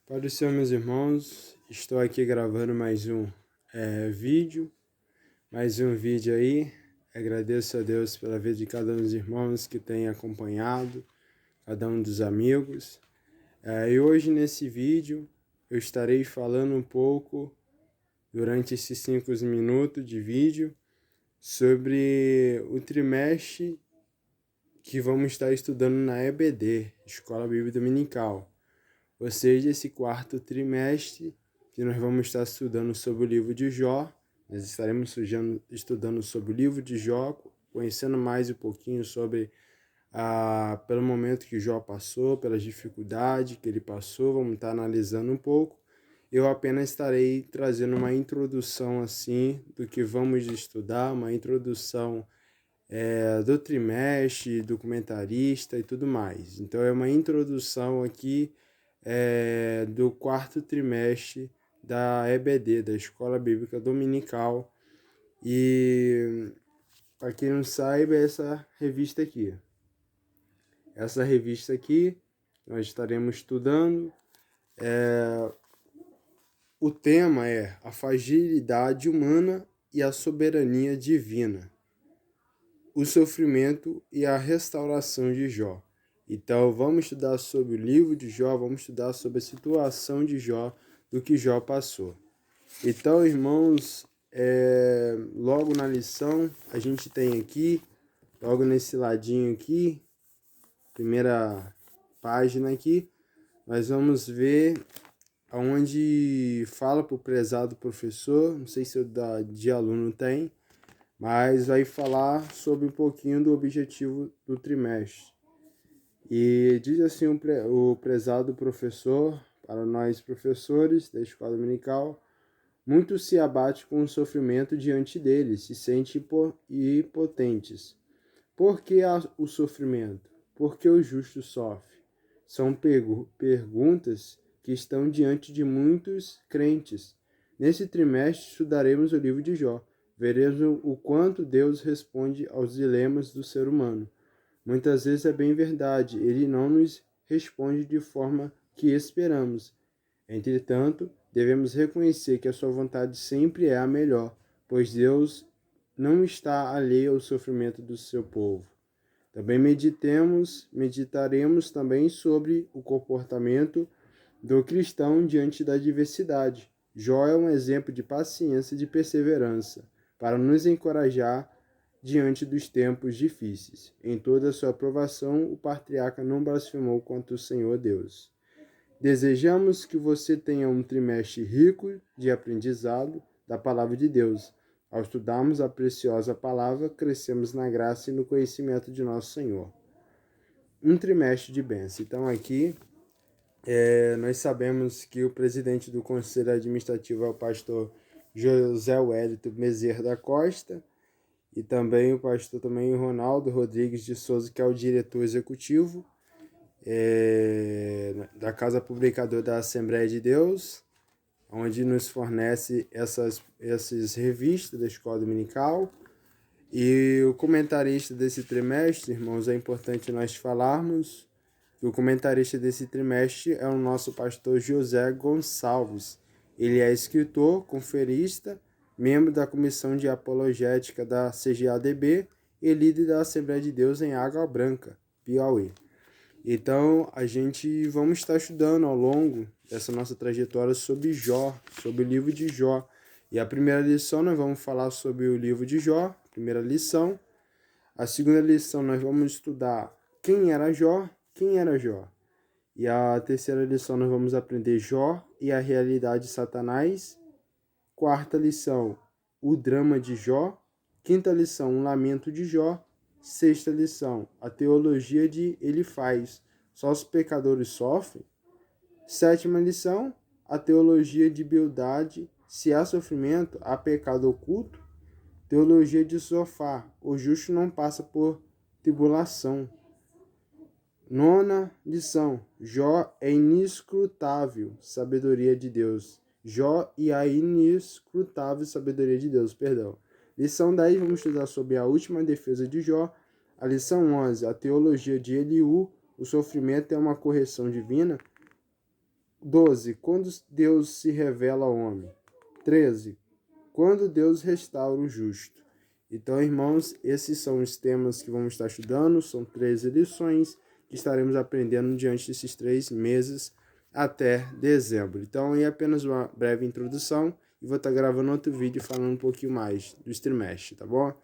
Pai do Senhor, meus irmãos, estou aqui gravando mais um vídeo aí. Agradeço a Deus pela vida de cada um dos irmãos que tem acompanhado, cada um dos amigos. E hoje nesse vídeo eu estarei falando um pouco, durante esses 5 minutos de vídeo, sobre o trimestre que vamos estar estudando na EBD, Escola Bíblica Dominical. Ou seja, esse quarto trimestre que nós vamos estar estudando sobre o livro de Jó. Nós estaremos estudando sobre o livro de Jó, conhecendo mais um pouquinho sobre pelo momento que Jó passou, pelas dificuldades que ele passou. Vamos estar analisando um pouco. Eu apenas estarei trazendo uma introdução assim do que vamos estudar, uma introdução do trimestre, do comentarista e tudo mais. Então é uma introdução aqui do quarto trimestre da EBD, da Escola Bíblica Dominical. E para quem não saiba, essa revista aqui. Essa revista aqui, nós estaremos estudando. O tema é a fragilidade humana e a soberania divina, o sofrimento e a restauração de Jó. Então, vamos estudar sobre o livro de Jó, vamos estudar sobre a situação de Jó, do que Jó passou. Então, irmãos, logo na lição, a gente tem aqui, logo nesse ladinho aqui, primeira página aqui, nós vamos ver onde fala para o prezado professor, não sei se o de aluno tem, mas vai falar sobre um pouquinho do objetivo do trimestre. E diz assim o prezado professor, para nós professores da escola dominical: muito se abate com o sofrimento diante deles, se sente impotentes. Por que há o sofrimento? Por que o justo sofre? São perguntas que estão diante de muitos crentes. Nesse trimestre estudaremos o livro de Jó. Veremos o quanto Deus responde aos dilemas do ser humano. Muitas vezes é bem verdade, ele não nos responde de forma que esperamos. Entretanto, devemos reconhecer que a sua vontade sempre é a melhor, pois Deus não está alheio ao sofrimento do seu povo. Também meditaremos também sobre o comportamento do cristão diante da adversidade. Jó é um exemplo de paciência e de perseverança, para nos encorajar diante dos tempos difíceis. Em toda a sua aprovação, o patriarca não blasfemou contra o Senhor Deus. Desejamos que você tenha um trimestre rico de aprendizado da palavra de Deus. Ao estudarmos a preciosa palavra, crescemos na graça e no conhecimento de nosso Senhor. Um trimestre de bênção. Então aqui, nós sabemos que o presidente do Conselho Administrativo é o pastor José Wellington Bezerra da Costa, e também o pastor Ronaldo Rodrigues de Souza, que é o diretor executivo da Casa Publicadora da Assembleia de Deus, onde nos fornece essas revistas da Escola Dominical. E o comentarista desse trimestre, irmãos, é importante nós falarmos que o comentarista desse trimestre é o nosso pastor José Gonçalves. Ele é escritor, conferista, membro da Comissão de Apologética da CGADB e líder da Assembleia de Deus em Água Branca, Piauí. Então, a gente vamos estar estudando ao longo dessa nossa trajetória sobre Jó, sobre o livro de Jó. E a primeira lição nós vamos falar sobre o livro de Jó, primeira lição. A segunda lição nós vamos estudar quem era Jó. E a terceira lição nós vamos aprender Jó e a realidade de Satanás. Quarta lição, o drama de Jó. Quinta lição, o lamento de Jó. Sexta lição, a teologia de Elifaz. Só os pecadores sofrem. Sétima lição, a teologia de Bildade. Se há sofrimento, há pecado oculto. Teologia de Zofar. O justo não passa por tribulação. Nona lição, Jó é inescrutável sabedoria de Deus. Jó e a inescrutável sabedoria de Deus, perdão. Lição 10, vamos estudar sobre a última defesa de Jó. A lição 11, a teologia de Eliú. O sofrimento é uma correção divina. 12. Quando Deus se revela ao homem. 13. Quando Deus restaura o justo. Então, irmãos, esses são os temas que vamos estar estudando. São 13 lições que estaremos aprendendo diante desses 3 meses até dezembro. Então, é apenas uma breve introdução e vou estar gravando outro vídeo falando um pouquinho mais dos trimestres, tá bom?